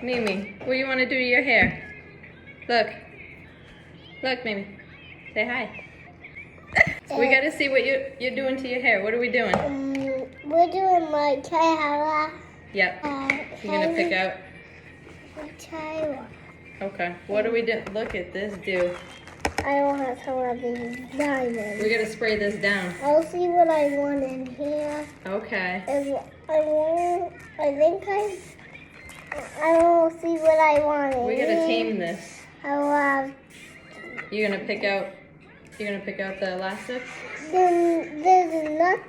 Mimi, what do you want to do to your hair? Look. Look, Mimi. Say hi. We got to see what you're doing to your hair. What are we doing? We're doing my Traaybraid. Yep. You're going to pick out? Traaybraid. Okay. What do we do? Look at this dude. I don't have some of these diamonds. We got to spray this down. I'll see what I want in here. Okay. I don't see what I want in We got to tame this. You're going to pick out the elastic? There's nothing.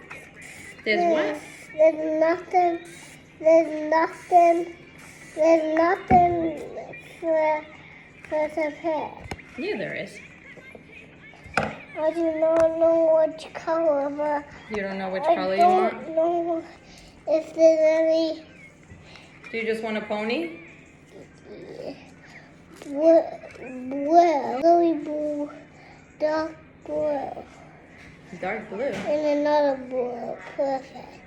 There's what? There's nothing for the hair. Yeah, there is. I do not know which color, but You don't know which color you want? I don't know if there's any. Do you just want a pony? Blue, really blue, dark blue, Dark blue. and another blue. Perfect.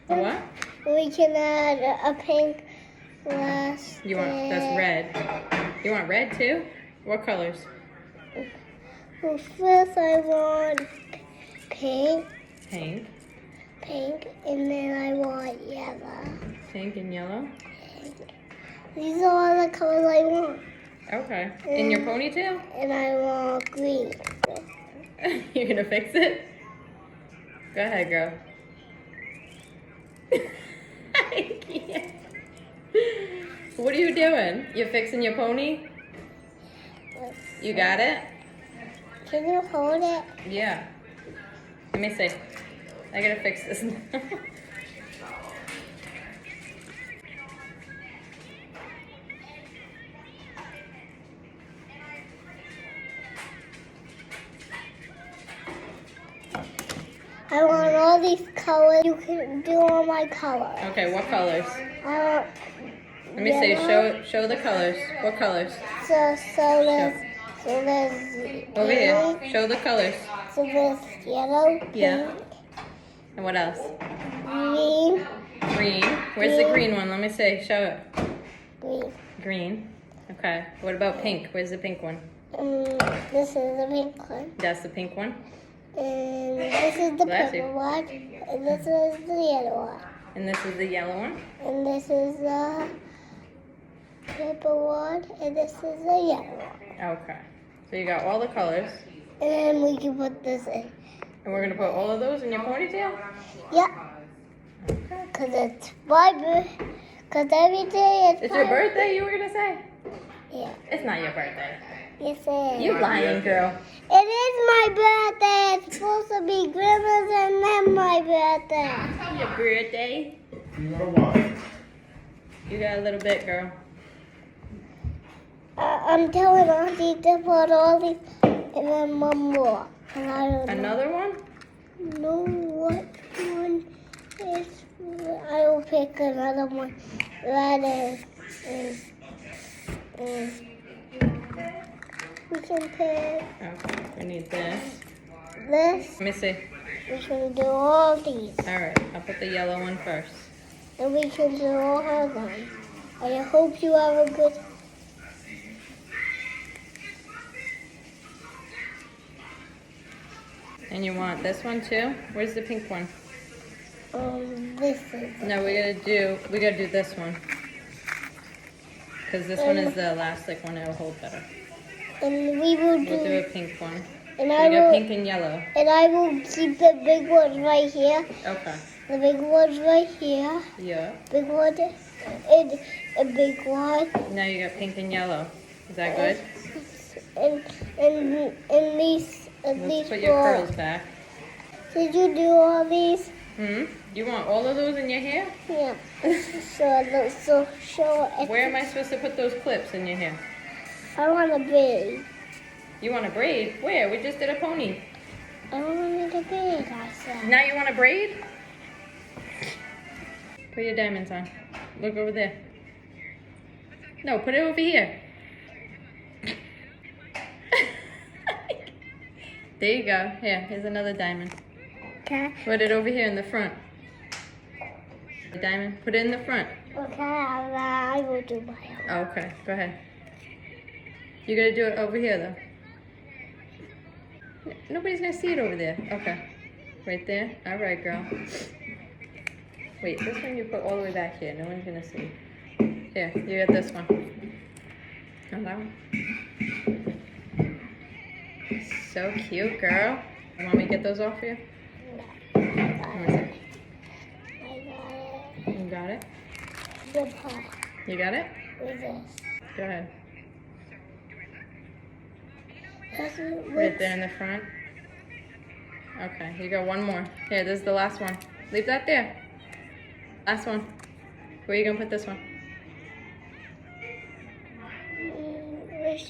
What? We can add a pink last. That's red. You want red too? What colors? Well, first I want pink, Pink. and then I want yellow. Pink and yellow? These are all the colors I want. Okay. In your ponytail? And I want green. You're gonna fix it? Go ahead, girl. I can't. What are you doing? You're fixing your pony? You got it? Can you hold it? Yeah. Let me see. I gotta fix this now. I want all these colors. You can do all my colors. Okay, what colors? I want. Let me see. yellow. Show the colors. What colors? So there's Over here. Show the colors. So there's yellow, pink, Yeah. And what else? green, Green. Where's the green one? Let me see. Show it. green. Green. Okay. What about pink? Where's the pink one? This is the pink one. That's the pink one. And this is the Bless you. purple one. And this is the yellow one. And this is the yellow one. And this is the purple one. And this is the yellow one. Okay. So you got all the colors. And then we can put this in. And we're going to put all of those in your ponytail? Yeah. Because it's my birthday. Because every day It's your birthday, you were going to say? Yeah. It's not your birthday. Yes, it is. You lying, girl. It is my birthday. It's supposed to be Grandma's and then my birthday. Your birthday. You got a what? You got a little bit, girl. I'm telling Auntie to put all these and then one more. And I don't Another one? know what one is. I will pick another one. That is we can pick Okay, we need this. this. Let me see. We can do all these. All right, I'll put the yellow one first. And we can do all of them. I hope you have a good. And you want this one too? Where's the pink one? This is. No, we gotta do this one. Because this one is the elastic one, it'll hold better. And we will We'll do do. a pink one. And So I we got will. pink and yellow. And I will keep the big ones right here. Okay. The big ones right here. Yeah. Big one and a big one. Now you got pink and yellow. Is that good? And these Let's put your curls back. Did you do all these? You want all of those in your hair? Yeah. So show it. Where am I supposed to put those clips in your hair? I want a braid. You want a braid? Where? We just did a pony. I wanted a braid, I said. Now you want a braid? Put your diamonds on. Look over there. No, put it over here. There you go. Here, here's another diamond. Okay. Put it over here in the front. The diamond. Put it in the front. Okay, I will do my own. Oh, okay, go ahead. You gotta do it over here though. Nobody's gonna see it over there. Okay. Right there? Alright, girl. Wait, this one you put all the way back here. No one's gonna see. Here, you get this one. And that one. So cute, girl. You want me to get those off for you? No. Let me see. I got it. You got it? The part You got it? with this. Go ahead. This is Right there in the front. Okay, you got one more. Here, this is the last one. Leave that there. Last one. Where are you gonna put this one?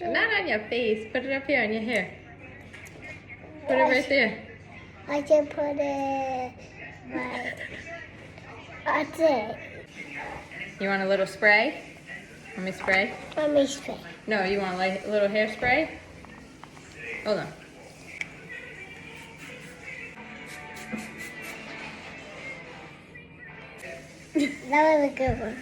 Not on your face. Put it up here on your hair. Put it right there. I can put it right. That's it. You want a little spray? Let me spray? Let me straight. No, you want like a little hairspray? Hold on. That was a good one.